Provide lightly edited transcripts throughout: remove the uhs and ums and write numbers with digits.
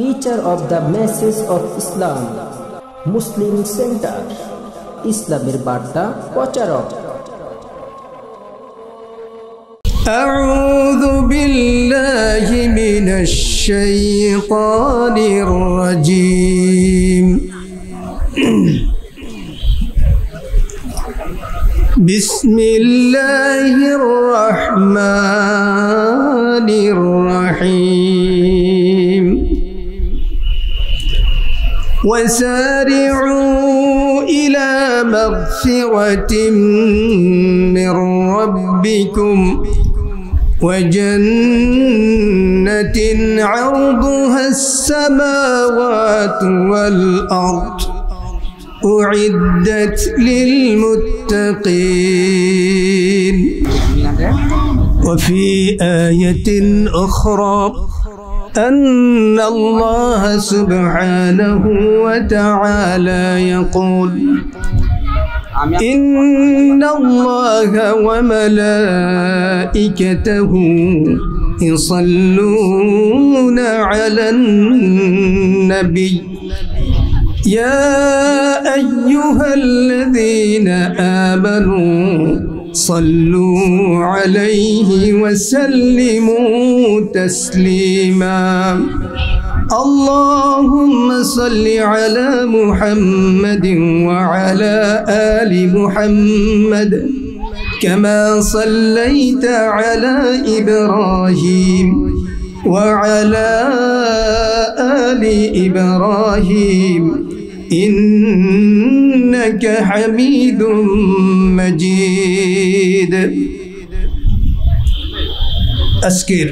teacher of the message of Islam, Muslim Center, ইসলামের বার্তা প্রচারক। أعوذ بالله من الشيطان الرجيم بسم الله الرحمن الرحيم وسارعوا إلى مغفرة من ربكم وجنة عرضها السماوات والأرض أعدت للمتقين وفي آية أخرى أن الله سبحانه وتعالى يقول إن الله وملائكته يصلون على النبي يا أيها الذين آمنوا صلوا عليه وسلموا تسليما اللهم صل على محمد وعلى آل محمد كما صليت على إبراهيم وعلى آل إبراهيم إنك حميد مجيد أذكر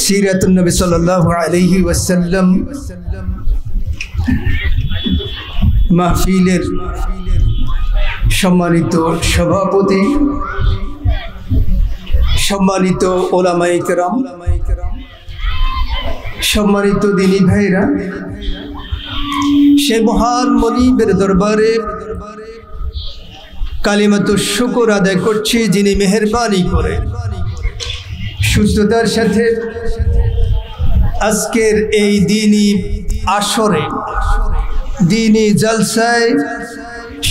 سيرة النبي صلى الله عليه وسلم মাহফিলের সম্মানিত সভাপতি, সম্মানিত ওলামায়ে কেরাম, সম্মানিত দিনী ভাইরা, সে মহান মনিবের দরবারে কালিমাতুশ শুকর আদায় করছি, যিনি মেহেরবানি করে সুস্থতার সাথে আজকের এই দিনী আসরে, দিনী জলসায়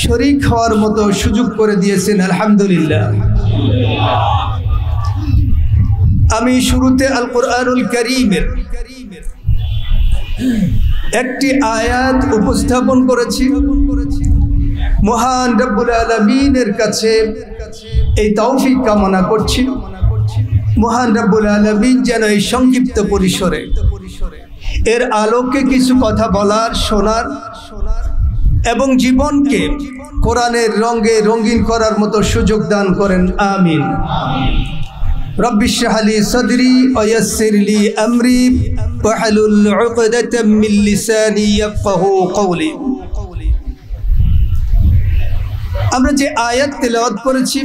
শরীক হওয়ার মতো সুযোগ করে দিয়েছেন। আলহামদুলিল্লাহ। আমি শুরুতে আল কুরআনুল কারীমের একটি আয়াত উপস্থাপন করেছি। মহান রব্বুল আলামিনের কাছে এই তৌফিক কামনা করছি, মহান রব্বুল আলামিন যেন এই সংক্ষিপ্ত পরিসরে এর আলোকে কিছু কথা বলার, শোনার এবং জীবনকে কোরআনের রঙে রঙিন করার মতো সুযোগ দান করেন। আমিন। রব্বি ইশরাহ লি সাদরি ওয়া ইয়াসসির লি আমরি ওয়াহলুল উকদাতাম মিন লিসানি ইয়াফকাহু কওলি। আমরা যে আয়াত তেলাওয়াত করেছি,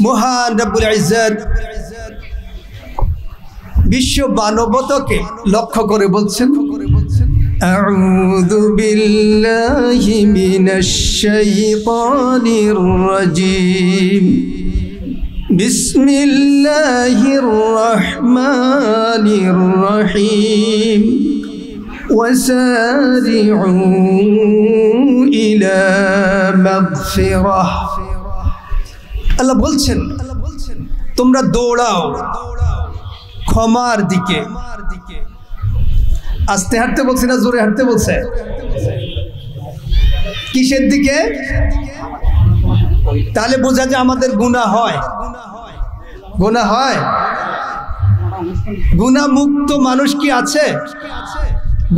মহান রব্বুল ইজ্জত বিশ্ব মানবতাকে লক্ষ্য করে বলছেন, আউযু বিল্লাহি মিনাশ শাইতানির রাজীম বিসমিল্লাহির রহমানির রহিম ওয়াসারিউ ইলা মাগফিরাহ। আল্লাহ বলছেন, তোমরা দৌড়াও ক্ষমার দিকে। আস্তে হাঁটতে বলছে না জোরে হাঁটতে বলছে? কিসের দিকে? তাহলে বোঝা যায় আমাদের গুনাহ হয়। গুনাহ হয়? গুনাহ মুক্ত মানুষ কি আছে?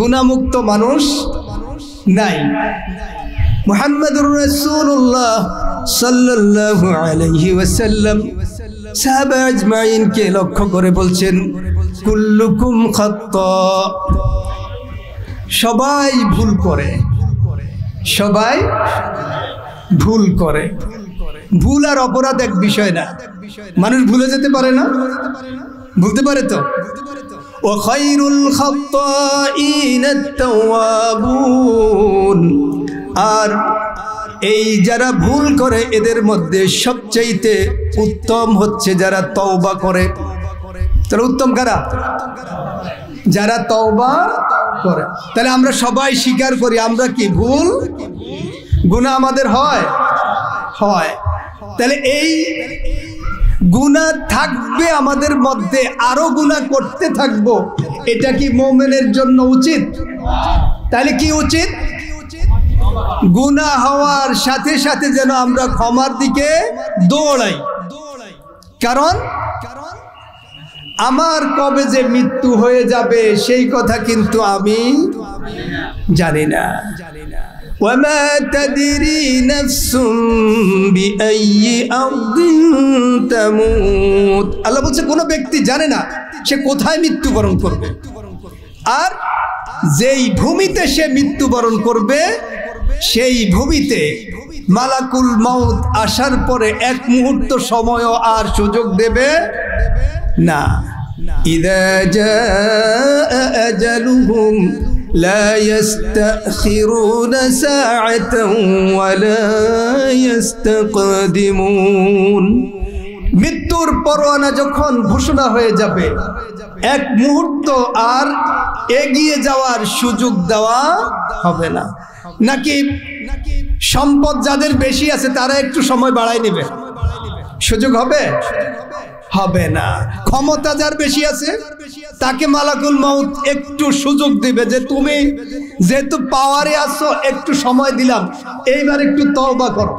গুনাহ মুক্ত মানুষ নাই। মুহাম্মাদুর রাসূলুল্লাহ সাল্লাল্লাহু আলাইহি ওয়াসাল্লাম সাহাবা আজমাইনকে লক্ষ্য করে বলছেন, কুল্লুকুম খাত্তা। সবাই ভুল করে, সবাই ভুল করে। ভুল আর অপরাধ এক বিষয় না। মানুষ ভুলে যেতে পারে না? ভুলতে পারে তো। ওয়া খায়রুল খাত্তাইনা আত-তাওয়াবুন। আর এই যারা ভুল করে এদের মধ্যে সবচেয়ে উত্তম হচ্ছে যারা তওবা করে। তাহলে উত্তম কারা? যারা তওবা করে। তাহলে আমরা সবাই স্বীকার করি আমরা কি ভুল, গুনাহ আমাদের হয়। তাহলে এই গুনাহ থাকবে আমাদের মধ্যে, আরো গুনাহ করতে থাকবো, এটা কি মুমিনের জন্য উচিত? তাহলে কি উচিত? গুনাহ হওয়ার সাথে সাথে যেন আমরা ক্ষমার দিকে দৌড়াই। কারণ আমার কবে যে মৃত্যু হয়ে যাবে সেই কথা কিন্তু আমি জানি না। وما تدري نفس بأي أرض تموت। আল্লাহ বলছে কোন ব্যক্তি জানে না সে কোথায় মৃত্যুবরণ করবে, আর যেই ভূমিতে সে মৃত্যুবরণ করবে সেই ভূমিতে মালাকুল মাউত আসার পরে এক মুহূর্ত সময়ও আর সুযোগ দেবে না। ইযা জাআ আজালুহুম লা ইস্তাখিরুনা সাআতান ওয়া লা ইস্তাকদিমুন। মৃত্যুর পরোয়ানা যখন ঘোষণা হয়ে যাবে এক মুহূর্ত আর এগিয়ে যাওয়ার সুযোগ দেওয়া হবে না। নাকি সম্পদ যাদের বেশি আছে তারা একটু সময় বাড়াই নেবে, সুযোগ হবে? হবে না। ক্ষমতা যার বেশি আছে তাকে মালাকুল মাউত একটু সুযোগ দিবে যে তুমি যেহেতু পাওয়ারে আছো একটু সময় দিলাম, এইবার একটু তওবা করো,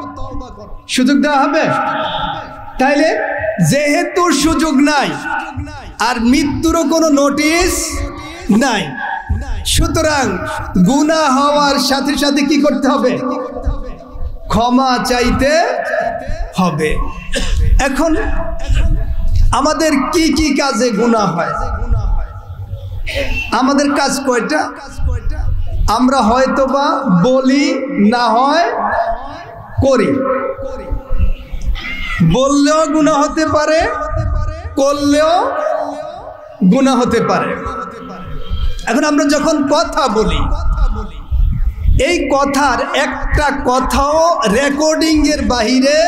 সুযোগ দেওয়া হবে। তাইলে যেহেতু সুযোগ নাই আর মৃত্যুরও কোনো নোটিশ নাই, সুতরাং গুনাহ হওয়ার সাথে সাথে কি করতে হবে? ক্ষমা চাইতে হবে। এখন আমাদের কি কি কাজে গুনাহ হয়? আমাদের কাজ কয়টা? আমরা হয়তোবা বলি, না হয় করি। বললেও গুনাহ হতে পারে, করলেও গুনাহ হতে পারে। এখন আমরা যখন কথা বলি, এই কথার একটা কথাও রেকর্ডিং এর বাহিরে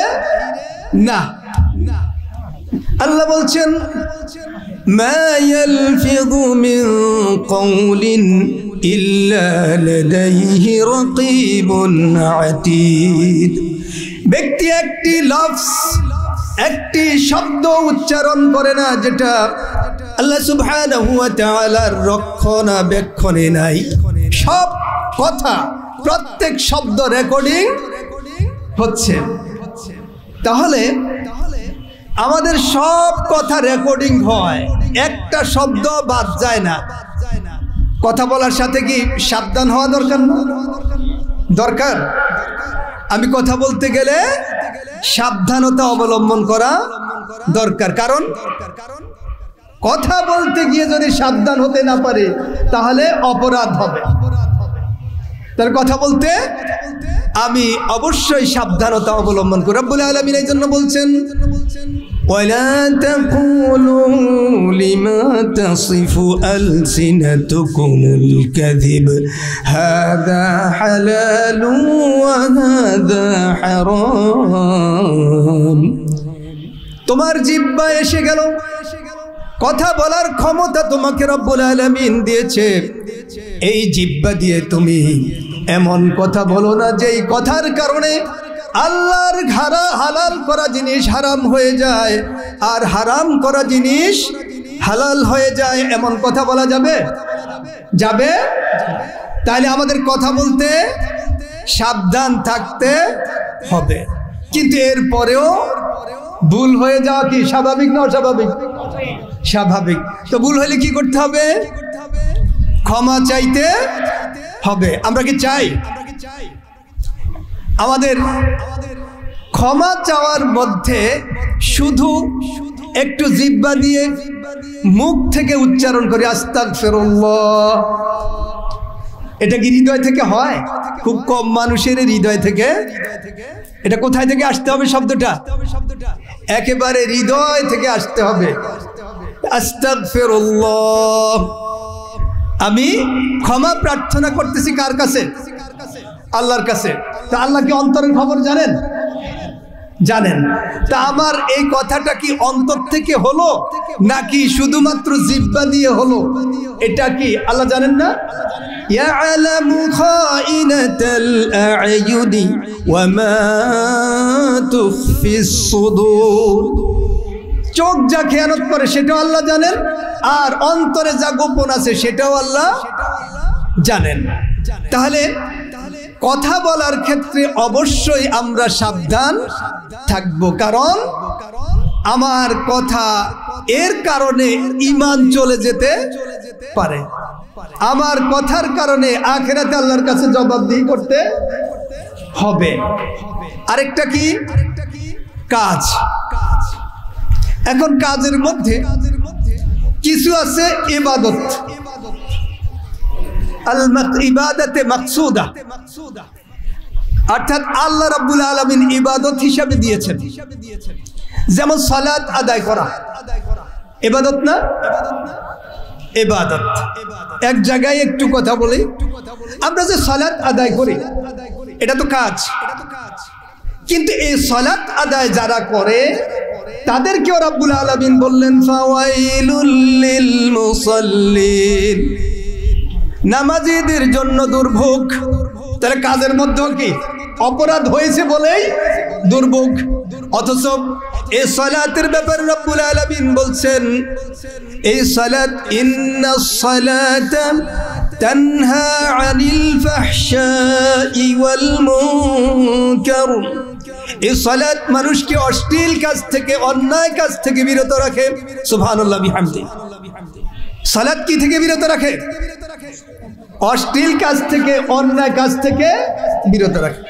না। আল্লাহ বলছেন মা ইয়ালফিযু মিন কওলিন ইল্লা লাদাইহি রাকীবুন আতীদ। ব্যক্তি একটি লফজ, একটি শব্দ উচ্চারণ করে না যেটা আল্লাহ সুবহানাহু ওয়া তাআলার রক্ষণাবেক্ষণে নাই। সব কথা, প্রত্যেক শব্দ রেকর্ডিং হচ্ছে। তাহলে আমাদের সব কথা রেকর্ডিং হয়, একটা শব্দ বাদ যায় না। কথা বলার সাথে কি সাবধান হওয়া দরকার না? দরকার। আমি কথা বলতে গেলে সাবধানতা অবলম্বন করা দরকার। কারণ কথা বলতে গিয়ে যদি সাবধান হতে না পারে তাহলে অপরাধ হবে। তার কথা বলতে আমি অবশ্যই সাবধানতা অবলম্বন করি। রব্বুল আলামিন এই জন্য বলছেন ওয়ালা তাকুলু লিমা তাসিফু আলসিনাতুকুমুল কাযিব হাযা হালালু ওয়া হাযা হারাম। তোমার জিহ্বা এসে গেল, কথা বলার ক্ষমতা তোমাকে রব্বুল আলামিন দিয়েছে। এই জিহ্বা দিয়ে তুমি এমন কথা বলো না যেই কথার কারণে আল্লাহর হালাল করা জিনিস হারাম হয়ে যায় আর হারাম করা জিনিস হালাল হয়ে যায়। এমন কথা বলা যাবে? যাবে। তাহলে আমাদের কথা বলতে সাবধান থাকতে হবে। কিন্তু এরপরেও ভুল হয়ে যাওয়া কি স্বাভাবিক না অস্বাভাবিক? স্বাভাবিক। তো ভুল হলে কি করতে হবে? ক্ষমা চাইতে হবে। আমরা কি চাই? আমাদের ক্ষমা চাওয়ার মধ্যে শুধু একটু জিহ্বা দিয়ে মুখ থেকে উচ্চারণ করি আস্তাগফিরুল্লাহ, এটা কি হৃদয় থেকে হয়? খুব কম মানুষের হৃদয় থেকে। এটা কোথায় থেকে আসতে হবে? শব্দটা একেবারে হৃদয় থেকে আসতে হবে। আস্তাগফিরুল্লাহ, আমি ক্ষমা প্রার্থনা করতেছি কার কাছে? আল্লাহর কাছে। তা আল্লাহ কি অন্তরের খবর জানেন? জানেন। তা আমার এই কথাটা কি অন্তর থেকে হলো নাকি শুধুমাত্র জিহ্বা দিয়ে হলো, এটা কি আল্লাহ জানেন না? ইয়ালামু খাইনাতাল আ'য়ুনি ওয়া মা তুখফিস সুদূর। চোখ যা খেয়ানত করে সেটাও আল্লাহ জানেন, আর অন্তরে যা গোপন আছে সেটাও আল্লাহ জানেন। তাহলে কথা বলার ক্ষেত্রে অবশ্যই আমরা সাবধান থাকব, কারণ আমার কথা এর কারণে ঈমান চলে যেতে পারে, আমার কথার কারণে আখিরাতে আল্লাহর কাছে জবাবদিহি করতে হবে। আরেকটা কি? কাজ। এখন কাজের মধ্যে কিছু আছে ইবাদত, ইবাদতে মাকসুদা, অর্থাৎ আল্লাহ রাব্বুল আলামিন ইবাদত হিসাবে দিয়েছেন। যেমন সালাত আদায় করা ইবাদত না? ইবাদত। এক জায়গায় একটু কথা বলি, আমরা যে সালাত আদায় করি এটা তো কাজ, কিন্তু এই সালাত আদায় যারা করে তাদেরকেও রাব্বুল আলামিন বললেন ফাওয়াইলুল লিল মুসাল্লিন, নামাজীদের জন্য দুর্ভোগ। তাহলে কাজের মধ্যেও কি অপরাধ হয়েছে বলেই দুর্ভোগ, অথচ এই সালাতের ব্যাপারে রাব্বুল আলামিন বলছেন এই সালাত ইন্নাস সালাতা তানহা আনিল ফাহশাই ওয়াল মুনকার, এই সালাত মানুষকে অশ্লীল কাজ থেকে, অন্যায় কাজ থেকে বিরত রাখে। সুবহানাল্লাহ বিহামদি। সালাত কি থেকে বিরত রাখে? অশ্লীল কাজ থেকে, অন্যায় কাজ থেকে বিরত রাখে।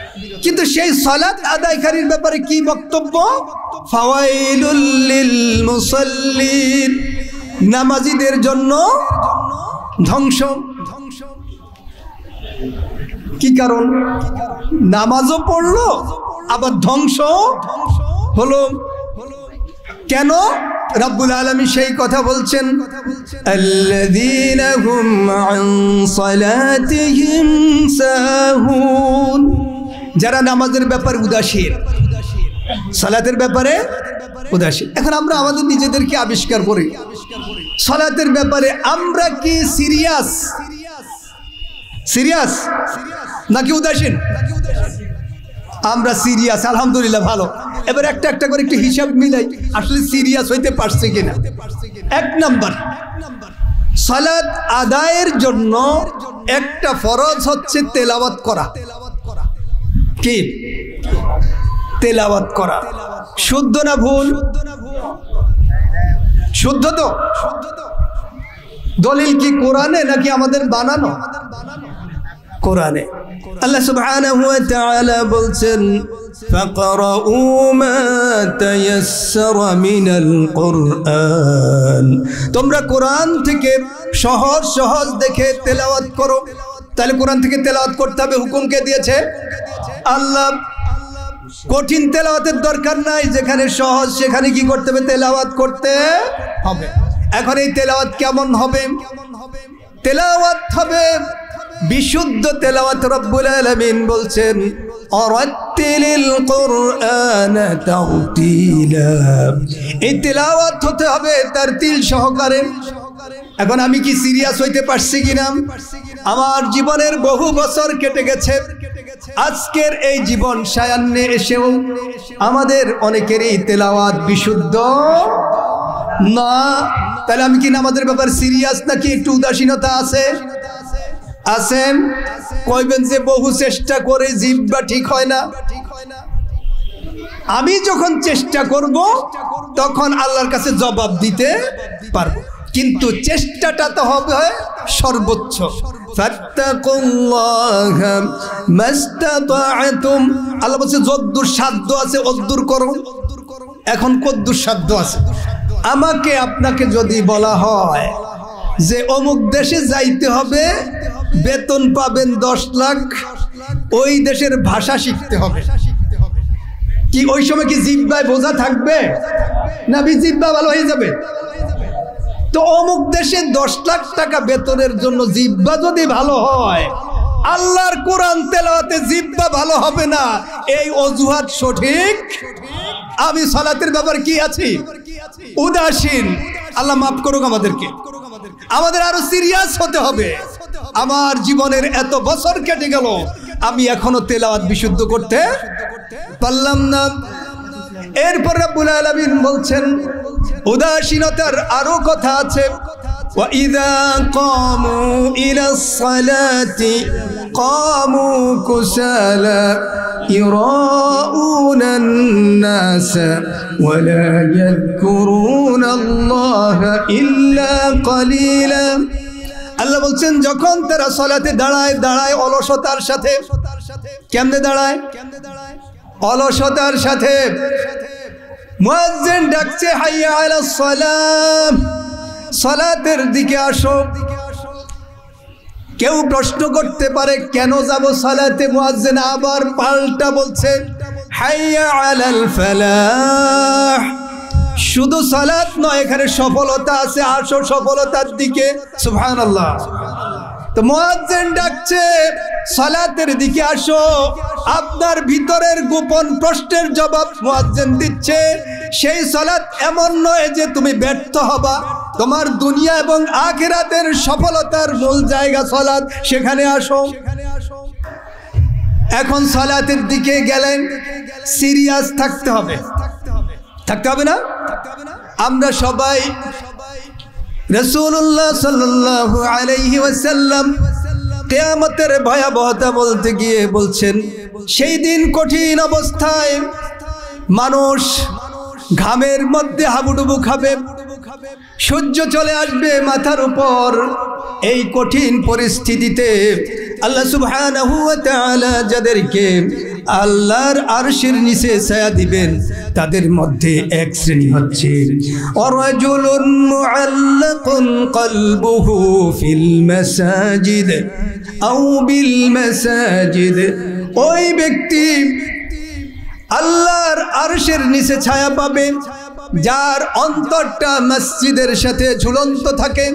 কিন্তু সেই সালাত আদায়কারীর ব্যাপারে কি বক্তব্য? ফাওয়াইলুল লিল মুসাল্লিন, নামাজীদের জন্য ধ্বংস। কি কারণ? নামাজও পড়লো আবার ধ্বংস হলো। কেন? রাব্বুল আলামিন সেই কথা বলছেন আল্লাযীনা হুম আন সালাতিহিম সাহুন, যারা নামাজের ব্যাপারে উদাসীন, সালাতের ব্যাপারে উদাসীন। এখন আমরা আমাদের নিজেদেরকে আবিষ্কার করি, সালাতের ব্যাপারে আমরা কি সিরিয়াস নাকি উদাসীন? আমরা সিরিয়াস, আলহামদুলিল্লাহ ভালো। এবার একটা একটা করে একটু হিসাব মিলাই, আসলে সিরিয়াস হইতে পারছে কিনা। এক নাম্বার, সালাত আদায়ের জন্য একটা ফরজ হচ্ছে তেলাওয়াত করা। কি? তেলাওয়াত করা। শুদ্ধ না ভুল? শুদ্ধ তো? দলিল কি কোরআনে নাকি আমাদের বানানো? কোরআনে। আল্লাহ সুবহানাহু ওয়া তাআলা বলছেন ফাকরাউ মা তায়াসসারা মিনাল কুরআন, তোমরা কোরআন থেকে সহজ সহজ দেখে তেলাওয়াত করো। তাহলে কোরআন থেকে তেলাওয়াত করতে হবে, হুকুম কে দিয়েছে? আল্লাহ। কঠিন তেলাওয়াতের দরকার নাই, যেখানে সহজ সেখানে কি করতে হবে? তেলাওয়াত করতে হবে। এখন এই তেলাওয়াত কেমন হবে? তেলাওয়াত হবে বিশুদ্ধ তেলাওয়াত। রব্বুল আলামিন বলছেন অরাত্তিলিল কুরআন তারতিলা, এই তেলাওয়াত হতে হবে তারতিল সহকারে। এখন আমি কি সিরিয়াস হইতে পারছি কিনা? আমার জীবনের বহু বছর কেটে গেছে, আজকের এই জীবন সায়ান্নে এসেও আমাদের অনেকেরই তেলাওয়াত বিশুদ্ধ না। তাহলে আমি কি নামাজের ব্যাপারে সিরিয়াস নাকি একটু উদাসীনতা আছে? আছেন? কইবেন যে বহু চেষ্টা করে জিহ্বা ঠিক হয় না। আমি যখন চেষ্টা করব তখন আল্লাহর কাছে জবাব দিতে পারবো, কিন্তু চেষ্টাটা তো হবে সর্বোচ্চ। ফাত্তাকুল্লাহা মাস্তাতা'তুম, আল্লাহ বলছে যদ্দুর সাধ্য আছে অদ্দুর করো। এখন কদ্দুর সাধ্য আছে? আমাকে আপনাকে যদি বলা হয় যে অমুক দেশে যাইতে হবে, বেতন পাবেন 10 লাখ, ওই দেশের ভাষা শিখতে হবে, কি ওই সময় কি জিহ্বায় বোঝা থাকবে না জিহ্বা ভালো হয়ে যাবে? তো অমুক দেশে 10 লাখ টাকা বেতনের জন্য জিহ্বা যদি ভালো হয়, আল্লাহর কোরআন তেলাওয়াতে জিহ্বা ভালো হবে না, এই অজুহাত সঠিক আমি সালাতের ব্যাপারে কি আছি উদাসীন। আল্লাহ মাফ করুক আমাদেরকে। আমাদের আরো সিরিয়াস হতে হবে। আমার জীবনের এত বছর কেটে গেল, আমি এখনো তেলাওয়াত বিশুদ্ধ করতে পারলাম না। এরপর রব্বুল আলামিন বলছেন উদাসীনতার আরো কথা আছে। وَإِذَا قَامُوا إِلَى الصَّلَاةِ قَامُوا كُسَالَى يُرَاءُونَ النَّاسَ وَلَا يَذْكُرُونَ اللَّهَ إِلَّا قَلِيلًا। আল্লাহ বলছেন যখন তারা সালাতে দাঁড়ায় অলসতার সাথে। কেমনে দাঁড়ায়? অলসতার সাথে। মুয়াজ্জিন ডাকছে হাইয়া আলাস সালাম, সালাতের দিকে আসো। কেউ প্রশ্ন করতে পারে কেন যাব সালাতে? মুয়াজ্জিন আবার পাল্টা বলছে হাইয়া আলাল ফালাহ। শুধু সালাত নয়, এখানে সফলতা আছে, আসো সফলতার দিকে। সুবহানাল্লাহ। তো মুয়াজ্জিন ডাকছে সালাতের দিকে আসো। আপনার ভিতরের গোপন প্রশ্নের জবাব মুয়াজ্জিন দিচ্ছে। সেই সালাত এমন নয় যে তুমি ব্যর্থ হবা। তোমার দুনিয়া এবং আখিরাতের সফলতার মূল জায়গা সালাত, সেখানে আসো। এখন সালাতের দিকে গেলেন, সিরিয়াস থাকতে হবে। থাকতে হবে না? আমরা সবাই রাসূলুল্লাহ সাল্লাল্লাহু আলাইহি ওয়াসাল্লাম কিয়ামতের ভয়াবহতা বলতে গিয়ে বলছেন সেই দিন কঠিন অবস্থায় মানুষ ঘামের মধ্যে হাবুডুবু খাবে, সূর্য চলে আসবে মাথার উপর। এই কঠিন পরিস্থিতিতে আল্লাহ সুবহানাহু ওয়া তাআলা যাদেরকে আল্লাহর আরশের নিচে ছায়া দিবেন, তাদের মধ্যে এক শ্রেণী হচ্ছে রাজুলুন মুআল্লাকুন কলবুহু ফিল মাসাজিদ আও বিল মাসাজিদ। ওই ব্যক্তি আল্লাহর আরশের নিচে ছায়া পাবে যার অন্তরটা মসজিদের সাথে ঝুলন্ত থাকে।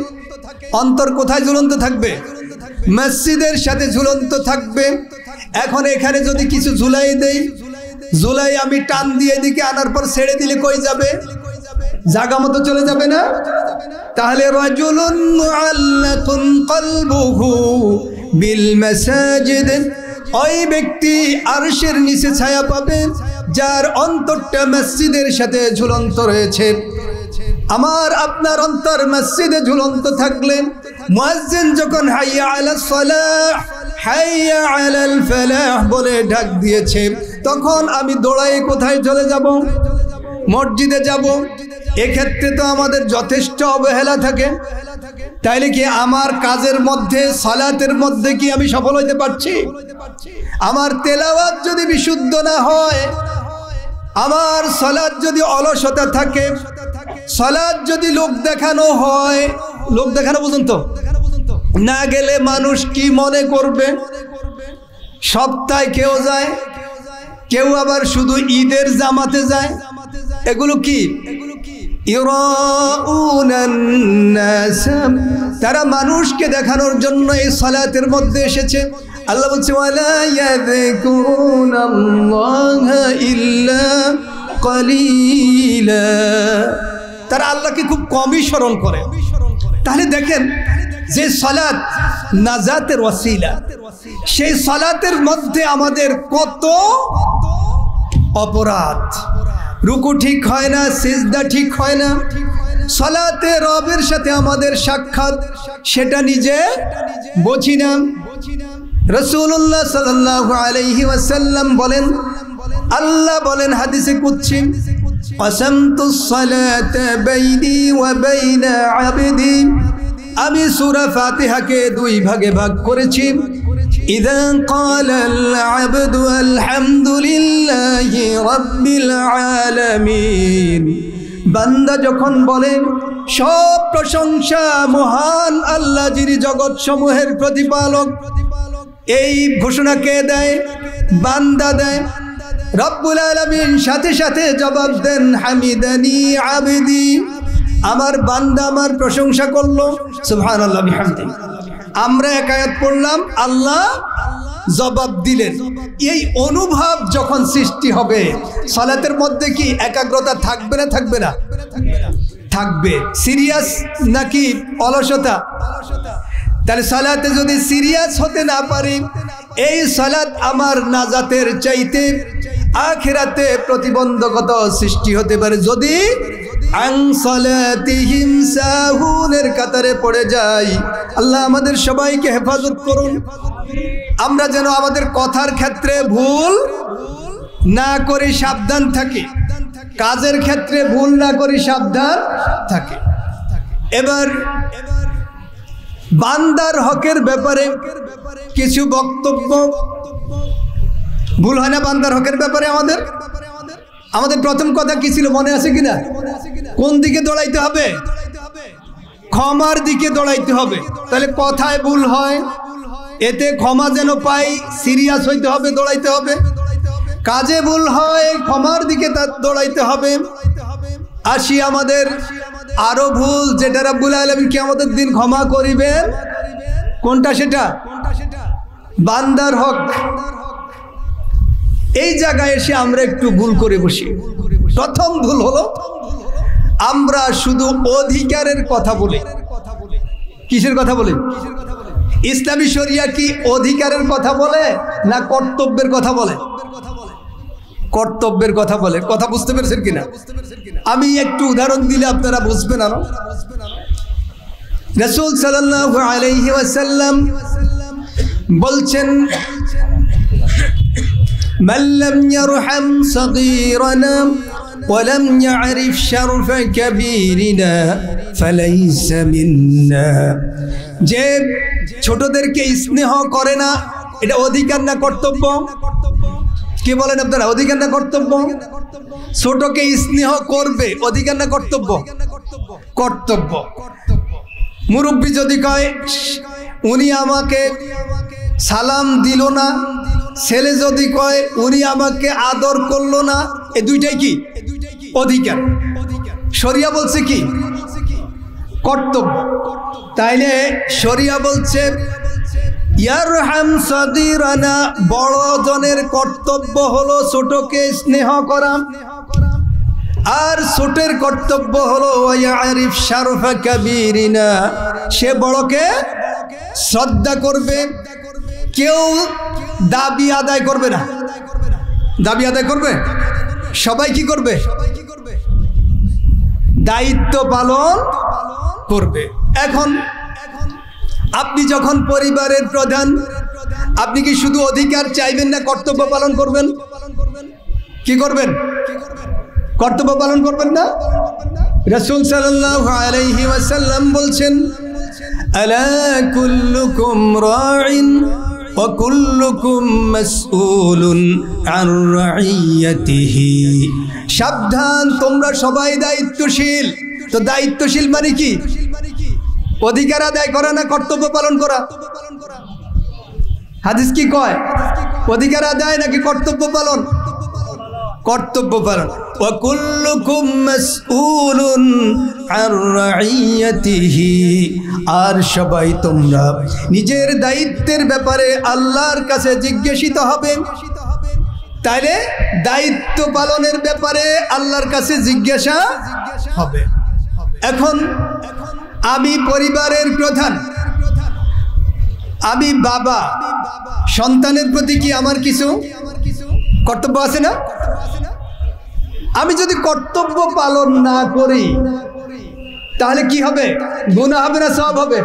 অন্তর কোথায় ঝুলন্ত থাকবে? মসজিদের সাথে ঝুলন্ত থাকবে। এখন এখানে যদি কিছু ঝুলাই দেই, ঝুলাই আমি টান দিয়ে এদিকে আনার পর ছেড়ে দিলে কই যাবে? জায়গা মতো চলে যাবে না? তাহলে রাজুলুন মুআল্লাকুন কলবুহু বিল মাসাজিদ, ওই ব্যক্তি আরশের নিচে ছায়া পাবে যার অন্তরটা মসজিদের সাথে ঝুলন্ত রয়েছে। আমার আপনার অন্তর মসজিদে ঝুলন্ত থাকলে মুয়াজ্জিন যখন হাইয়া আলাস সালাহ হাইয়া আলাল ফালাহ বলে ডাক দিয়েছে, তখন আমি দৌড়াই কোথায় চলে যাব? মসজিদে যাব। এক্ষেত্রে তো আমাদের যথেষ্ট অবহেলা থাকে। তাইলে কি আমার কাজের মধ্যে, সালাতের মধ্যে কি আমি সফল হইতে পারছি? আমার তেলাওয়াত যদি বিশুদ্ধ না হয়, আমার সালাত যদি অলসতা থাকে, সালাত যদি লোক দেখানো হয়, লোক দেখানো পর্যন্ত না গেলে মানুষ কি মনে করবে? সপ্তাহে কেউ যায়, কেউ আবার শুধু ঈদের জামাতে যায়। এগুলো কি? তারা মানুষকে দেখানোর জন্য এই সালাতের মধ্যে এসেছে। আল্লাহ বলছে ওয়ালা ইয়াযকুরুনাল্লাহা ইল্লা কালিলা। তারা আল্লাহকে খুব কমই স্মরণ করে। তাহলে দেখেন যে সালাত নাজাতের ওয়াসিলা, সেই সালাতের মধ্যে আমাদের কত অপরাধ। রুকু ঠিক হয় না, সিজদা ঠিক হয় না। সালাতে রবের সাথে আমাদের সাক্ষাৎ, সেটা নিজে বুঝি না। রাসূলুল্লাহ সাল্লাল্লাহু আলাইহি ওয়াসাল্লাম বলেন, আল্লাহ বলেন হাদিসে কুদসি, কাসামতুস সালাতা বাইনি ওয়া বাইনা আবদি। আমি সূরা ফাতিহাকে দুই ভাগে ভাগ করেছি। ইযা ক্বালাল আবদু আলহামদুলিল্লাহি রাব্বিল আলামিন, বান্দা যখন বলে সব প্রশংসা মহান আল্লাহ যিনি জগৎ সমূহের প্রতিপালক, এই ঘোষণা কে দেয়? বান্দা দেয়। রব্বুল আলামিন সাথে সাথে জবাব দেন হামিদানি আবদি, আমার বান্দা আমার প্রশংসা করলো। সুবহানাল্লাহ বিহামদি। আমরা এক আয়াত পড়লাম, আল্লাহ জবাব দিলেন। এই অনুভব যখন সৃষ্টি হবে, সালাতের মধ্যে কি একাগ্রতা থাকবে না থাকবে না? থাকবে। সিরিয়াস নাকি অলসতা? তাহলে সালাতে যদি সিরিয়াস হতে না পারি, এই সালাত আমার নাজাতের চাইতে আখিরাতে প্রতিবন্ধকতা সৃষ্টি হতে পারে। যদি আন সালাতিহিম সাহুনের কাতারে পড়ে যাই, আল্লাহ আমাদের সবাইকে হেফাজত করুন। আমরা যেন আমাদের কথার ক্ষেত্রে ভুল না করি, সাবধান থাকি। কাজের ক্ষেত্রে ভুল না করি, সাবধান থাকি। এবার বান্দার হকের ব্যাপারে কিছু বক্তব্য। ভুল হয় না বান্দার হকের ব্যাপারে? আমাদের প্রথম কথা কি ছিল মনে আছে কিনা? কোন দিকে দৌড়াইতে হবে? ক্ষমার দিকে দৌড়াইতে হবে। তাহলে কথায় ভুল হয়, এতে ক্ষমা যেন পাই, সিরিয়াস হইতে হবে, দৌড়াইতে হবে। কাজে ভুল হয়, ক্ষমার দিকে দৌড়াইতে হবে। আসি আমাদের আরো ভুল, যেটা রব্বুল আলামিন কিয়ামতের দিন ক্ষমা করিবেন। কোনটা সেটা? বান্দার হক। এই জায়গায় এসে আমরা একটু ভুল করে বসি। প্রথম ভুল হলো আমরা শুধু অধিকারের কথা বলি। কিসের কথা বলি? ইসলামী শরিয়া কি অধিকারের কথা বলে না কর্তব্যের কথা বলে? কর্তব্যের কথা বলে। কথা বুঝতে পেরেছেন কিনা? আমি একটু উদাহরণ দিলে আপনারা বুঝবেন। আরো রাসূল সাল্লাল্লাহু আলাইহি ওয়াসাল্লাম বলছেন, মান লাম ইয়ারহাম সাগীরানা ওয়া লাম ইয়ারিফ শারফা কাবীরিনা ফালাইসা মিন্না। যে ছোটদেরকে স্নেহ করে না, এটা অধিকার না কর্তব্য? কি বলেন আপনারা, অধিকার না কর্তব্য? ছোটকে স্নেহ করবে, অধিকার না কর্তব্য? কর্তব্য। মুরব্বী যদি কয় উনি আমাকে সালাম দিল না, ছেলে যদি কয় উনি আমাকে আদর করলো না, এই দুইটাই কি? অধিকার। শরিয়া বলছে কি? কর্তব্য। তাইলে শরিয়া বলছে ইয়ারহাম সাগীরানা, বড় জনের কর্তব্য হলো ছোটকে স্নেহ করা, আর ছোটের কর্তব্য হলো ইয়ারিফ শারফা কাবীরিনা, সে বড়কে শ্রদ্ধা করবে। কেউ দাবি আদায় করবে না। দাবি আদায় করবে? সবাই কি করবে? দায়িত্ব পালন করবে। এখন আপনি যখন পরিবারের প্রধান, আপনি কি শুধু অধিকার চাইবেন না কর্তব্য পালন করবেন? কি করবেন? কর্তব্য পালন করবেন না? রাসূল সাল্লাল্লাহু আলাইহি ওয়াসাল্লাম বলছেন, আলা কুল্লুকুম রাইন ওয়া কুল্লুকুম মাসউলুন আন রাইয়াতিহি। সাবধান, তোমরা সবাই দায়িত্বশীল। তো দায়িত্বশীল মানে কি? অধিকার আদায় করা না কর্তব্য পালন করা? হাদিস কি কয়? অধিকার আদায় নাকি কর্তব্য পালন? কর্তব্য পালন। ওয়া কুল্লুকুম মাসউলুন আন রাইয়াতিহি, আর সবাই তোমরা নিজের দায়িত্বের ব্যাপারে আল্লাহর কাছে জিজ্ঞাসিত হবে। তাইলে দায়িত্ব পালনের ব্যাপারে আল্লাহর কাছে জিজ্ঞাসা হবে। এখন আমি পরিবারের প্রধান, আমি বাবা, সন্তানের প্রতি কি আমার কিছু কর্তব্য আছে না? আমি যদি কর্তব্য পালন না করি তাহলে কি হবে? গুনাহ হবে না সওয়াব হবে?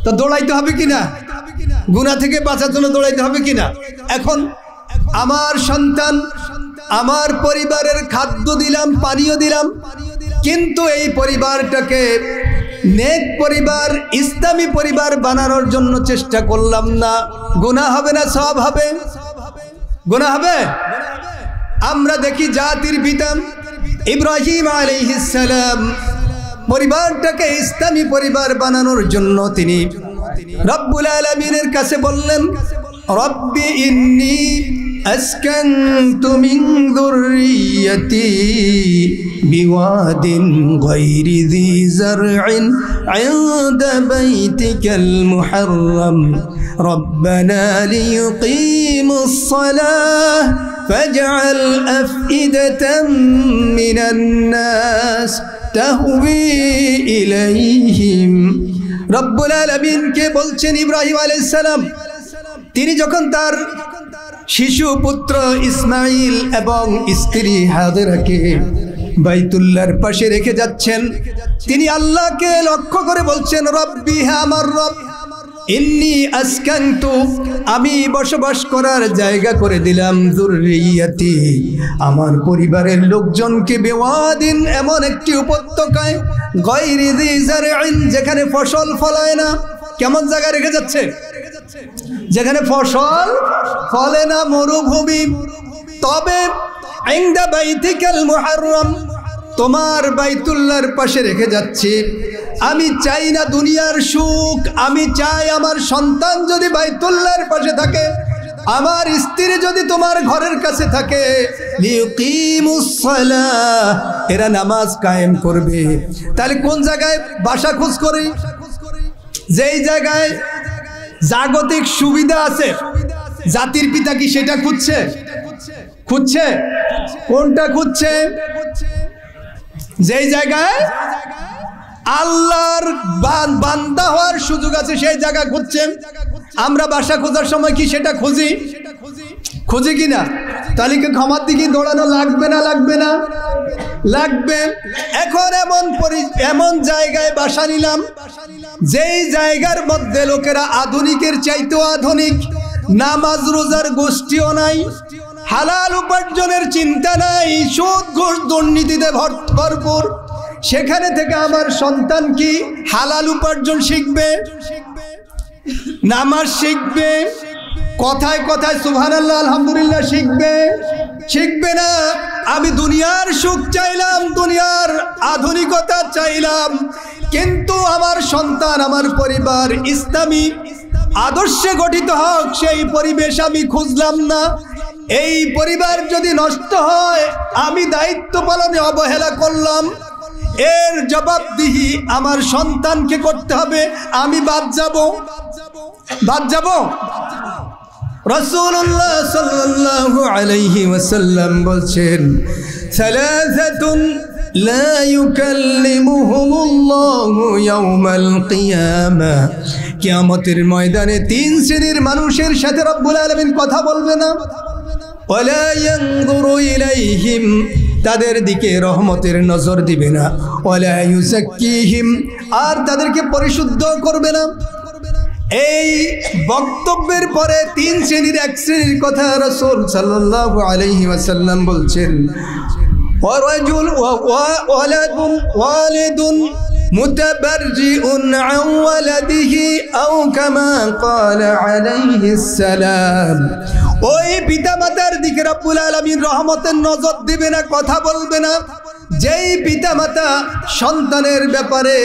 তো দৌড়াইতে হবে কিনা? গুনাহ থেকে বাঁচার জন্য দৌড়াইতে হবে কিনা? এখন আমার সন্তান, আমার পরিবারের খাদ্য দিলাম, পানীয় দিলাম, কিন্তু এই পরিবারটাকে নেক পরিবার, ইসলামী পরিবার বানানোর জন্য চেষ্টা করলাম না, গুনাহ হবে না সওয়াব হবে? গুনাহ হবে। আমরা দেখি জাতির পিতা ইব্রাহিম আলাইহিস সালাম পরিবারটাকে ইসলামী পরিবার বানানোর জন্য তিনি রব্বুল আলামিনের কাছে বললেন, রব্বি ইন্নী أسكنت من ذريتي بواد غير ذي زرع عند بيتك المحرم ربنا ليقيموا الصلاة فاجعل أفئدة من الناس تهوي إليهم রব্বুল আলামিন কে বলছেন ইব্রাহিম আলাইহিস সালাম তিনি যখন তার শিশু পুত্র ইসমাইল এবং স্ত্রী হাজেরাকে বাইতুল্লাহর পাশে রেখে যাচ্ছেন তিনি আল্লাহকে লক্ষ্য করে বলছেন রব্বি হে আমার রব ইন্নী আসকানতু আমি বসবাস করার জায়গা করে দিলাম যুররিয়াতি আমার পরিবারের লোকজনকে বিওয়াদিন এমন একটি উপত্যকায় গায়রি যি জারইন যেখানে ফসল ফলায় না কেমন জায়গা রেখে যাচ্ছে যেখানে ফসল ফলে না মরুভূমি তবে ইনদা বাইতিকাল মুহাররম তোমার বাইতুল্লাহর পাশে রেখে যাচ্ছি আমি চাই না দুনিয়ার সুখ আমি চাই আমার সন্তান যদি বাইতুল্লাহর পাশে থাকে আমার স্ত্রী যদি তোমার ঘরের কাছে থাকে লিয়ুকিমুস সালাহ এরা নামাজ কায়েম করবে তাহলে কোন জায়গায় বাসা খোঁজ করি যেই জায়গায় জাগতিক সুবিধা আছে জাতির পিতা কি সেটা খুঁজছে কোনটা খুঁজছে যেই জায়গায় আল্লাহর বান্দা হওয়ার সুযোগ আছে সেই জায়গা খুঁজছে আমরা বাসা খোঁজার সময় কি সেটা খুঁজি কিনা তাহলে কি ক্ষমার দিকে দৌড়ানো লাগবে না লাগবে এখন এমন জায়গায় বাসা নিলাম যেই জায়গার মধ্যে লোকেরা আধুনিকের চাইতেও আধুনিক নামাজ রোজার গোষ্ঠীও নাই হালাল উপার্জনের চিন্তা নাই সুদ ঘুষ দুর্নীতিতে ভরপুর সেখানে থেকে আমার সন্তান কি হালাল উপার্জন শিখবে নামাজ শিখবে কথায় কথায় সুবহানাল্লাহ আলহামদুলিল্লাহ শিখবে না আমি দুনিয়ার সুখ চাইলাম দুনিয়ার আধুনিকতা চাইলাম কিন্তু আমার সন্তান আমার পরিবার ইসলামী আদর্শে গঠিত হোক সেই পরিবেশ আমি খুঁজলাম না এই পরিবার যদি নষ্ট হয় আমি দায়িত্ব পালনে অবহেলা করলাম এর জবাবদিহি আমার সন্তানকে করতে হবে আমি বাদ যাব রাসূলুল্লাহ সাল্লাল্লাহু আলাইহি ওয়াসাল্লাম বলছেন সালাসাতুন লা ইউকাল্লিমুহুমুল্লাহু ইয়াওমাল কিয়ামাহ কিয়ামতের ময়দানে তিন শ্রেণীর মানুষের সাথে রব্বুল আলামিন কথা বলবে না ওয়ালা ইয়ানজুরু ইলাইহিম তাদের দিকে রহমতের নজর দিবে না ওয়ালা ইউযাক্কিহিম আর তাদেরকে পরিশুদ্ধ করবে না এই বক্তব্যের পরে তিন শ্রেণীর এক শ্রেণীর কথা রাসূল সাল্লাল্লাহু আলাইহি ওয়াসাল্লাম বলছেন ওয়ারাজুল ওয়ালিদুন মুতাবাররিউন আন ওয়ালাদিহি আও কামা ক্বালা আলাইহিস সালাম ওই পিতামাতার দিকে রব্বুল আলামিন রহমতের নজর দিবে না কথা বলবে না যেই পিতামাতা সন্তানের ব্যাপারে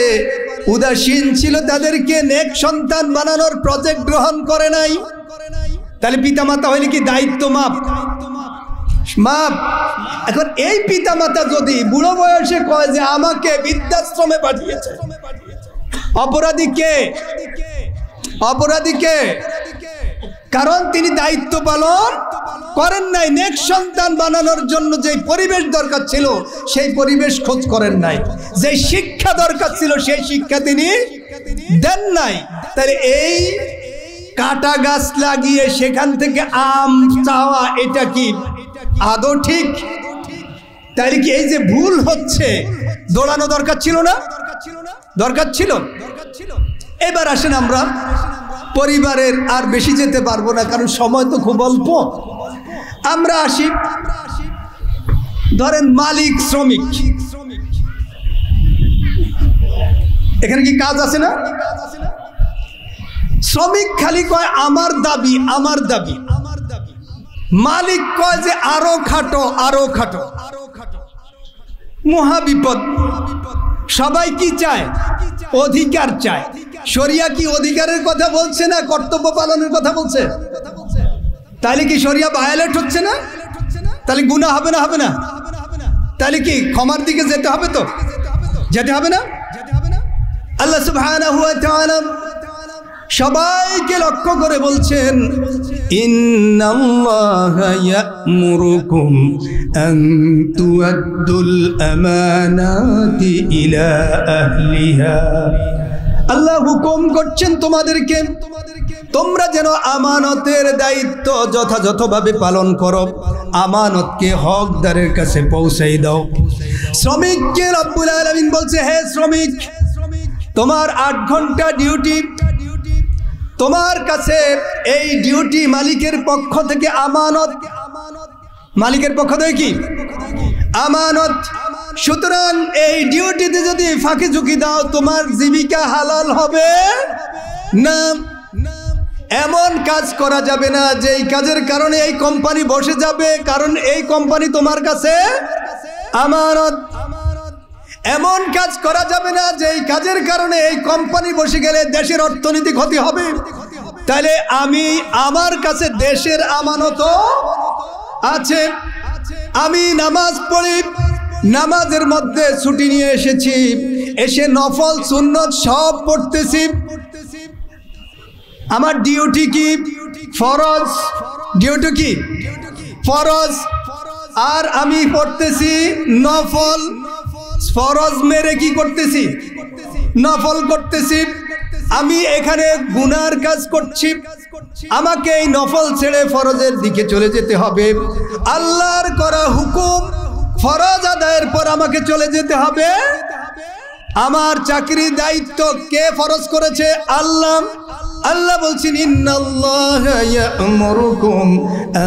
উদাসীন ছিল তাদেরকে নেক সন্তান বানানোর প্রজেক্ট গ্রহণ করে নাই তাহলে পিতামাতা হইলে কি দায়িত্ব মাপ এখন এই পিতামাতা যদি বুড়ো বয়সে কয় যে আমাকে বৃদ্ধাশ্রমে পাঠিয়েছে অপরাধী কে কারণ তিনি দায়িত্ব পালন করেন নাই নেক সন্তান বানানোর জন্য যে পরিবেশ দরকার ছিল সেই পরিবেশ খোঁজ করেন নাই যে শিক্ষা দরকার ছিল সেই শিক্ষা তিনি দেন নাই তাহলে এই কাটা গাছ লাগিয়ে সেখান থেকে আম চাওয়া এটা কি আদৌ ঠিক তাহলে কি এই যে ভুল হচ্ছে দৌড়ানো দরকার ছিল না দরকার ছিল এবার আসেন আমরা পরিবারের আর বেশি যেতে পারবো না কারণ সময় তো খুব অল্প আমরা আসি ধরেন মালিক শ্রমিক এখানে কি কাজ আছে না শ্রমিক খালি কয় আমার দাবি মালিক কয় যে আরো খাটো মহা বিপদ সবাই কি চায় অধিকার চায় শরিয়া কি অধিকারের কথা বলছে না কর্তব্য পালনের কথা বলছে তাহলে কি শরিয়া ভায়োলেট হচ্ছে না? তাহলে গুনাহ হবে না? হবে না? তাহলে কি ক্ষমার দিকে যেতে হবে? তো যেতে হবে না? আল্লাহ সুবহানাহু ওয়া তাআলা সবাইকে লক্ষ্য করে বলছেন, ইন্নাল্লাহা ইয়া'মুরুকুম আন তুআদ্দুল আমানাতি ইলা আহলিহা। আল্লাহ হুকুম করছেন তোমাদেরকে, তোমরা যেন আমানতের দায়িত্ব যথাযথভাবে পালন করো, আমানতকে হকদারের কাছে পৌঁছাই দাও। শ্রমিককে রব্বুল আলামিন বলছে, হে শ্রমিক, তোমার 8 ঘন্টা ডিউটি, তোমার কাছে এই ডিউটি মালিকের পক্ষ থেকে আমানত। মালিকের পক্ষ থেকে কি? আমানত। সুতরাং এই ডিউটিতে যদি ফাঁকি ঝুঁকি দাও, তোমার জীবিকা হালাল হবে না। এমন কাজ করা যাবে না যেই কাজের কারণে এই কোম্পানি বসে যাবে, কারণ এই কোম্পানি তোমার কাছে আমানত। এমন কাজ করা যাবে না যেই কাজের কারণে এই কোম্পানি বসে গেলে দেশের অর্থনীতি ক্ষতি হবে। তাহলে আমি আমার কাছে দেশের আমানতও আছে। আমি নামাজ পড়ি, নামাজের মধ্যে ছুটি নিয়ে এসেছি, এসে নফল সুন্নত সব পড়তেছি। আমার ডিউটি কি? ফরজ। ডিউটি কি? ফরজ। আর আমি পড়তেছি নফল। ফরজ মেরে কি করতেছি? নফল করতেছি। আমি এখানে গুনার কাজ করছি, আমাকে এই নফল ছেড়ে ফরজের দিকে চলে যেতে হবে। আল্লাহর করা হুকুম ফরজ আদায়ের পর আমাকে চলে যেতে হবে। আমার চাকরির দায়িত্ব কে ফরজ করেছে? আল্লাহ। আল্লাহ বলছেন, ইন্নাল্লাহা ইয়া'মুরুকুম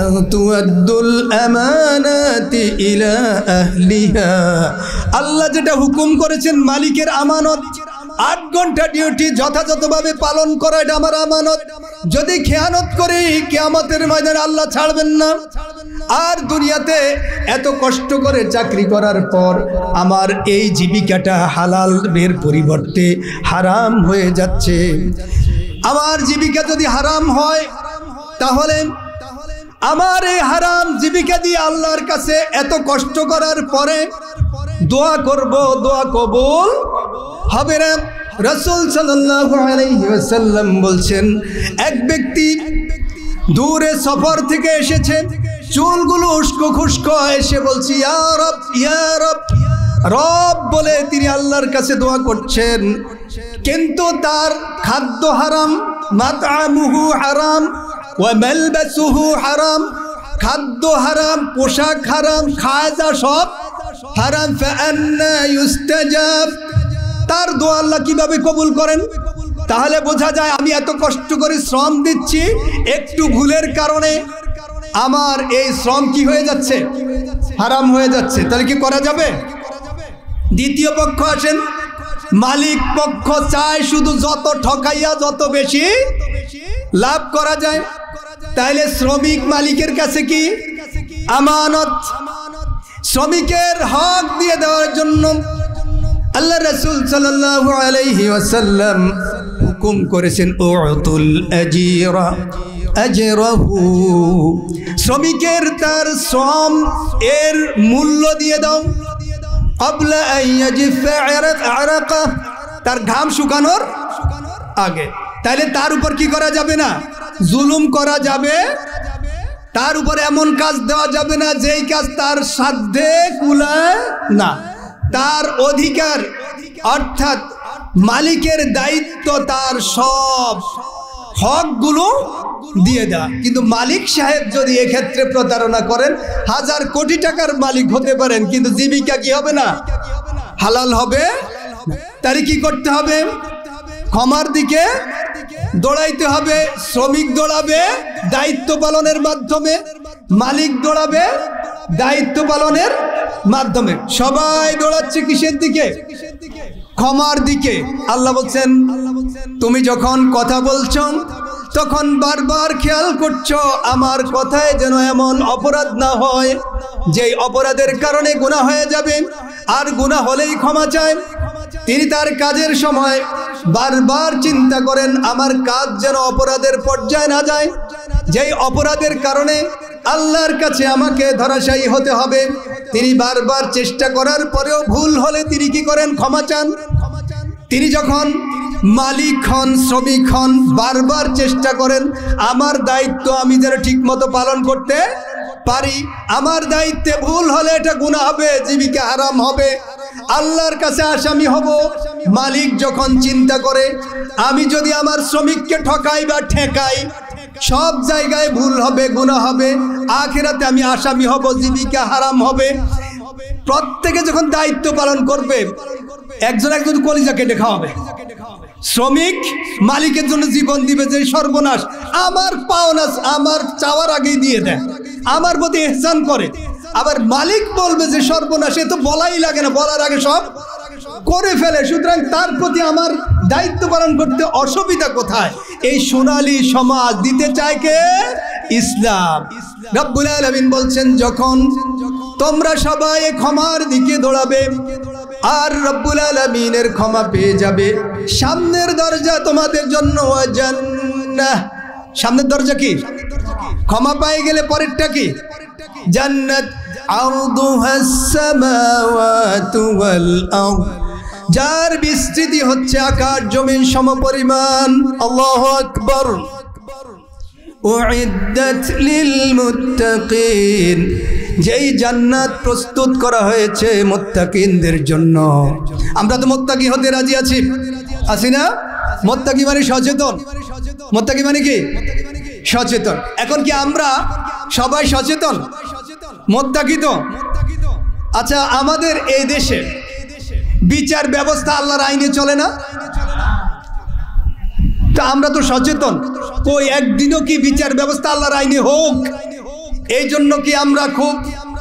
আন তুআদ্দুল আমানাতি ইলা আহলিহা। আল্লাহ যেটা হুকুম করেছেন মালিকের আমানত, 8 ঘন্টা ডিউটি যথাযথভাবে পালন করা, এটা আমার আমানত। যদি খেয়ানত করি, কিয়ামতের ময়দানে আল্লাহ ছাড়বেন না। আর দুনিয়াতে এত কষ্ট করে চাকরি করার পর আমার এই জীবিকাটা হালালের পরিবর্তে হারাম হয়ে যাচ্ছে। আমার জীবিকা যদি হারাম হয়, তাহলে আমার এই হারাম জীবিকা দিয়ে আল্লাহর কাছে এত কষ্ট করার পরে দোয়া করব, দোয়া কবুল হবে না। রাসূল সাল্লাল্লাহু আলাইহি ওয়াসাল্লাম বলছেন, এক ব্যক্তি দূরে সফর থেকে এসেছে, চুলগুলো উস্কো খুস্কো, এসে বলছি ইয়া রব, ইয়া রব, রব বলে তিনি আল্লাহর কাছে দোয়া করছেন। কিন্তু তার খাদ্য হারাম, মাতআমুহু হারাম ওয়া মালবাসুহু হারাম, খাদ্য হারাম, পোশাক হারাম, খাজা সব হারাম। ফাআন্না ইউস্তাজাব, তার দোয়া আল্লাহ কিভাবে কবুল করেন? তাহলে বোঝা যায় আমি এত কষ্ট করে শ্রম দিচ্ছি, একটু ভুলের কারণে আমার এই শ্রম কি হয়ে যাচ্ছে? হারাম হয়ে যাচ্ছে। তাহলে কি করা যাবে? দ্বিতীয় পক্ষ আসেন, মালিক পক্ষ চায় শুধু যত ঠকাইয়া যত বেশি লাভ করা যায়। তাইলে শ্রমিক মালিকের কাছে কি? আমানত। শ্রমিকের হক দিয়ে দেওয়ার জন্য আল্লাহ রাসূল সাল্লাল্লাহু আলাইহি ওয়াসাল্লাম হুকুম করেছেন, উতুল আজিরা আজরাহু, শ্রমিকের তার শ্রম এর মূল্য দিয়ে দাও। ক্বাবলা আন ইয়াজিফা আরাকা, তার ঘাম শুকানোর আগে। তাহলে তার উপর কি করা যাবে না? জুলুম করা যাবে। তার উপর এমন কাজ দেওয়া যাবে না যেই কাজ তার সাধ্যে কুলায় না। তার অধিকার অর্থাৎ মালিকের দায়িত্ব তার সব হকগুলো দিয়ে দেওয়া। কিন্তু মালিক সাহেব যদি এক্ষেত্রে প্রতারণা করেন, 1000 কোটি টাকার মালিক হতে পারেন, কিন্তু জীবিকা কি হবে না? হালাল হবে। তারই কি করতে হবে? ক্ষমার দিকে দৌড়াইতে হবে। শ্রমিক দৌড়াবে দায়িত্ব পালনের মাধ্যমে, মালিক দৌড়াবে দায়িত্ব পালনের মাধ্যমে। সবাই দৌড়াচ্ছে কিসের দিকে? ক্ষমার দিকে। আল্লাহ বলছেন, তুমি যখন কথা বলছো তখন বারবার খেয়াল করছো আমার কথায় যেন এমন অপরাধ না হয় যেই অপরাধের কারণে গুনাহ হয়ে যাবে, আর গুনাহ হলেই ক্ষমা চায়। তিনি তার কাজের সময় বারবার চিন্তা করেন আমার কাজ যেন অপরাধের পর্যায়ে না যায়। যেই অপরাধের কারণে আল্লাহর কাছে আমাকে ধরাশায়ী হতে হবে, তিনি বারবার চেষ্টা করার পরেও ভুল হলে তিনি কি করেন? ক্ষমা চান। তিনি যখন মালিক হন, শ্রমিক হন, বারবার চেষ্টা করেন আমার দায়িত্ব আমি যেন ঠিক মতো পালন করতে পারি। আমার দায়িত্বে ভুল হলে এটা গুনাহ হবে, জীবিকা হারাম হবে, আল্লাহর কাছে আসামি হব। মালিক যখন চিন্তা করে আমি যদি আমার শ্রমিককে ঠকাই বা ঠেকাই, সব জায়গায় ভুল হবে, গুনাহ হবে, আখিরাতে আমি আসামি হব, জীবিকা হারাম হবে। প্রত্যেকে যখন দায়িত্ব পালন করবে, একজন একজন কলিজা কেটে খাওয়াবে। শ্রমিক মালিকের জন্য জীবন দিবে, যে সর্বনাশ, আমার পাওনা আমার চাওয়ার আগেই দিয়ে দেয়, আমার প্রতি ইহসান করে। আবার মালিক বলবে যে সর্বনাশ, এ তো বলাই লাগে না, বলার আগে সব করে ফেলে, সুতরাং তার প্রতি আমার দায়িত্ব পালন করতে অসুবিধা কোথায়? এই সোনালী সমাজ দিতে চায় কে? ইসলাম। রব্বুল আলামিন বলছেন যখন তোমরা সবাই ক্ষমার দিকে দৌড়াবে আর রব্বুল আলামিনের ক্ষমা পেয়ে যাবে, সামনের দরজা তোমাদের জন্য জান্নাহ। সামনের দরজা কি? ক্ষমা পেয়ে গেলে পরেরটা কি? জান্নাত। আরদুহাস সামাওয়াতু ওয়াল আরদ, যার বিস্তৃতি হচ্ছে আকাশ জমিন সমপরিমাণ। আল্লাহু আকবার। উইদ্দাত লিল মুত্তাকিন, যেই জান্নাত প্রস্তুত করা হয়েছে মুত্তাকিনদের জন্য। আমরা তো মুত্তাকি হতে রাজি আছি, আছি না? মুত্তাকি মানে সচেতন। মুত্তাকি মানে কি? সচেতন। এখন কি আমরা সবাই সচেতন? মুত্তাকি তো? আচ্ছা, আমাদের এই দেশে বিচার ব্যবস্থা আল্লাহর আইনে চলে না? তা আমরা তো সচেতন, কই একদিনও কি বিচার ব্যবস্থা আল্লাহর আইনে হোক, এই জন্য কি আমরা খুব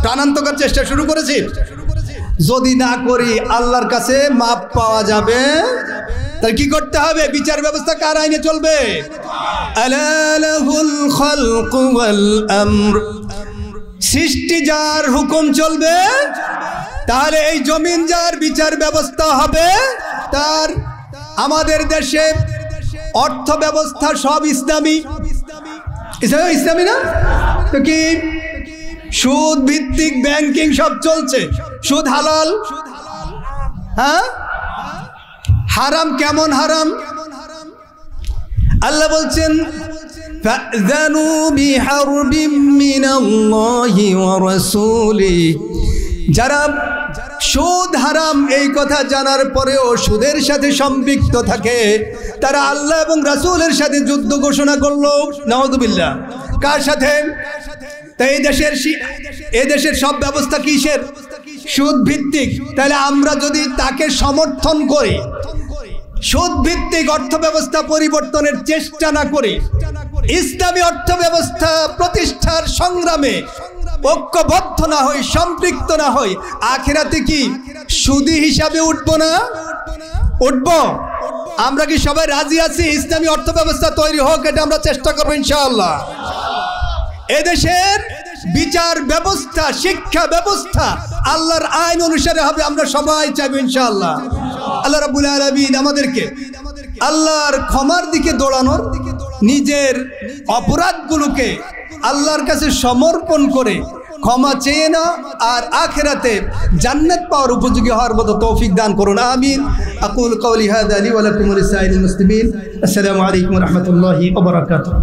প্রাণান্তকর চেষ্টা শুরু করেছি? যদি না করি আল্লাহর কাছে মাপ পাওয়া যাবে, তাহলে কি করতে হবে? বিচার ব্যবস্থা কার আইনে চলবে? আলা লাহুল খালকু ওয়াল আমর, সৃষ্টি যার হুকুম চলবে, তাহলে এই জমিন যার বিচার ব্যবস্থা হবে তার। আমাদের দেশে অর্থ ব্যবস্থা সব ইসলামী, ইসলামী না তো কি? সুদ ভিত্তিক ব্যাংকিং সব চলছে, সুদ হালাল। হ্যাঁ, হারাম কেমন হারাম? আল্লাহ বলছেন ফাযানু বিহারবিম মিনাল্লাহি ওয়া রাসূলিহি, যারা সুদ হারাম এই কথা জানার পরেও সুদের সাথে সম্পৃক্ত থাকে, তারা আল্লাহ এবং রাসূলের সাথে যুদ্ধ ঘোষণা করলো। নাউযুবিল্লাহ। কার সাথে? তাই এই দেশের সব ব্যবস্থা কিসের? সুদ ভিত্তিক। তাহলে আমরা যদি তাকে সমর্থন করি, সুদ ভিত্তিক অর্থ ব্যবস্থা পরিবর্তনের চেষ্টা না করি, ইসলামী অর্থ ব্যবস্থা প্রতিষ্ঠার সংগ্রামে ঐক্যবদ্ধ না হই, সম্পৃক্ত না হই, আখিরাতে কি সুদী হিসাবে উঠবো না? উঠবো। আমরা কি সবাই রাজি আছি ইসলামী অর্থ ব্যবস্থা তৈরি হোক? এটা আমরা চেষ্টা করবো ইনশাআল্লাহ। এদেশের বিচার ব্যবস্থা, শিক্ষা ব্যবস্থা আল্লাহর আইন অনুসারে হবে, আমরা সবাই চাইব ইনশাআল্লাহ। আল্লাহ রাব্বুল আলামিন আমাদেরকে আল্লাহর ক্ষমার দিকে দৌড়ানোর, নিজের অপরাধগুলোকে আল্লাহর কাছে সমর্পণ করে ক্ষমা চেয়ে না আর আখিরাতে জান্নাত পাওয়ার উপযোগী হওয়ার মতো তৌফিক দান করুন। আমিন। আকুল কওলি হাযা লি ওয়া লাকুম ওয়া লিসাইরিল মুসলিমিন। আসসালামু আলাইকুম ওয়া রাহমাতুল্লাহি ওয়া বারাকাতুহু।